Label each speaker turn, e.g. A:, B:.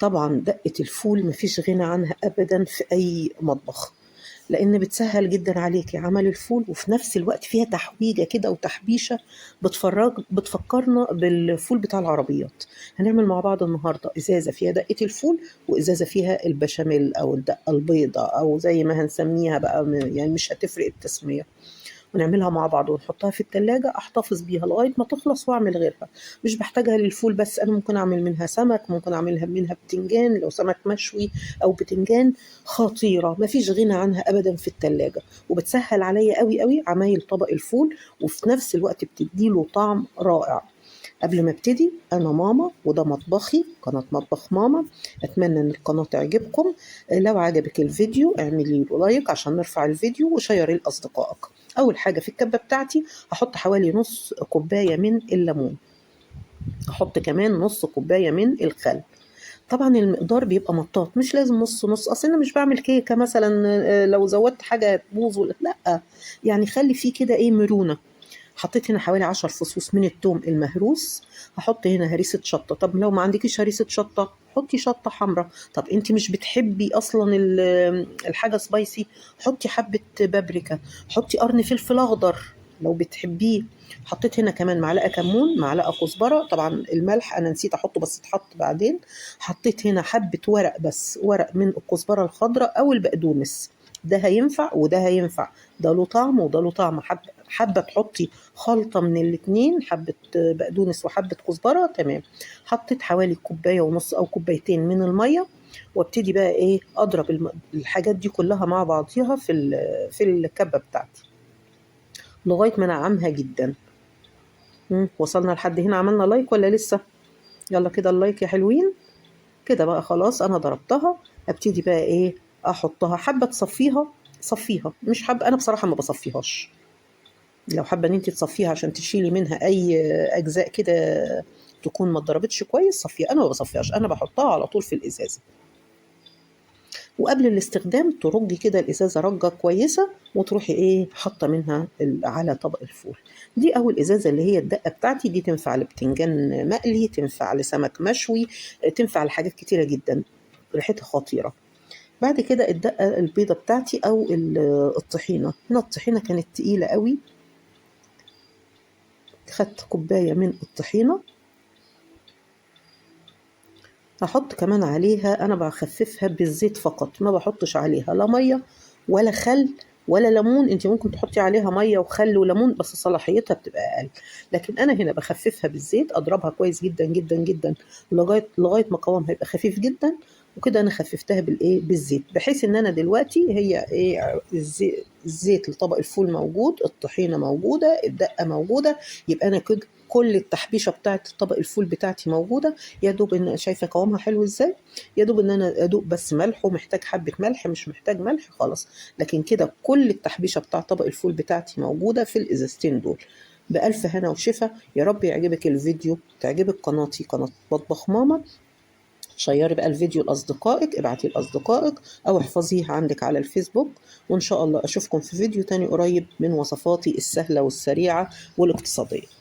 A: طبعا دقة الفول مفيش غنى عنها أبدا في أي مطبخ، لأن بتسهل جدا عليكي عمل الفول، وفي نفس الوقت فيها تحويجة كده وتحبيشة بتفكرنا بالفول بتاع العربيات. هنعمل مع بعض النهاردة إزازة فيها دقة الفول، وإزازة فيها البشاميل أو الدقة البيضاء أو زي ما هنسميها بقى، يعني مش هتفرق التسمية. ونعملها مع بعض ونحطها في التلاجة، احتفظ بيها لغاية ما تخلص واعمل غيرها. مش بحتاجها للفول بس، انا ممكن اعمل منها سمك، ممكن اعملها منها بتنجان لو سمك مشوي او بتنجان. خطيرة مفيش غنى عنها ابدا في التلاجة، وبتسهل عليا قوي قوي عمايل طبق الفول، وفي نفس الوقت بتديله طعم رائع. قبل ما ابتدي، انا ماما وده مطبخي، قناة مطبخ ماما. اتمنى ان القناة تعجبكم. لو عجبك الفيديو اعملي له لايك عشان نرفع الفيديو، وشيريه لاصدقائك. اول حاجة في الكبة بتاعتي هحط حوالي نص كوباية من الليمون، هحط كمان نص كوباية من الخل. طبعا المقدار بيبقى مطاط، مش لازم نص نص، اصل انا مش بعمل كيكة مثلا لو زودت حاجة تبوظ لا. يعني خلي فيه كده ايه مرونة. حطيت هنا حوالي 10 فصوص من الثوم المهروس. هحط هنا هريسة شطة، طب لو ما عندكيش هريسة شطة حطي شطة حمراء. طب انت مش بتحبي اصلا الحاجة سبايسي، حطي حبة بابريكا، حطي قرن فلفل اخضر لو بتحبيه. حطيت هنا كمان معلقة كمون، معلقة كزبرة، طبعا الملح انا نسيت احطه بس اتحط بعدين. حطيت هنا حبة ورق، بس ورق من الكزبرة الخضراء او البقدونس، ده هينفع وده هينفع، ده له طعم وده له طعم. حابة تحطي خلطة من الاتنين، حبة بقدونس وحبة كزبرة، تمام. حطيت حوالي كوباية ونص أو كوبايتين من المية، وابتدي بقى ايه اضرب الحاجات دي كلها مع بعضيها في الكبة بتاعتي لغاية ما انعمها جدا. وصلنا لحد هنا، عملنا لايك ولا لسه؟ يلا كده اللايك يا حلوين. كده بقى خلاص انا ضربتها. ابتدي بقى ايه احطها، حابة تصفيها صفيها، مش حابة انا بصراحة ما بصفيهاش. لو حابه ان انت تصفيها عشان تشيلي منها اي اجزاء كده تكون ما اتضربتش كويس، صفيها. انا ما بصفيهاش، انا بحطها على طول في الازازه. وقبل الاستخدام ترجي كده الازازه رجه كويسه، وتروحي ايه حاطه منها على طبق الفول. دي اول ازازه اللي هي الدقه بتاعتي، دي تنفع لبتنجان مقلي، تنفع لسمك مشوي، تنفع لحاجات كتيره جدا، ريحتها خطيره. بعد كده الدقه البيضه بتاعتي او الطحينه، هنا الطحينه كانت تقيله قوي. خدت كوباية من الطحينة. هحط كمان عليها، أنا بخففها بالزيت فقط، ما بحطش عليها لا مية ولا خل ولا ليمون. انت ممكن تحطي عليها مية وخل وليمون بس صلاحيتها بتبقى أقل، لكن أنا هنا بخففها بالزيت، أضربها كويس جدا جدا جدا لغاية ما قوامها يبقى خفيف جدا. وكده أنا خففتها بالإيه بالزيت، بحيث إن أنا دلوقتي هي إيه الزيت لطبق الفول موجود، الطحينة موجودة، الدقة موجودة، يبقى أنا كل التحبيشة بتاعت طبق الفول بتاعتي موجودة. يا دوب ان شايفه قوامها حلو ازاي، يا دوب ان انا ادوق بس ملح، ومحتاج حبه ملح مش محتاج ملح خالص. لكن كده كل التحبيشه بتاع طبق الفول بتاعتي موجوده في الازازتين دول. بألف هنا وشفا. يا رب يعجبك الفيديو، تعجبك قناتي قناة مطبخ ماما. شيري بقى الفيديو لأصدقائك، ابعتيه لأصدقائك أو احفظيه عندك على الفيسبوك. وإن شاء الله أشوفكم في فيديو تاني قريب من وصفاتي السهلة والسريعة والاقتصادية.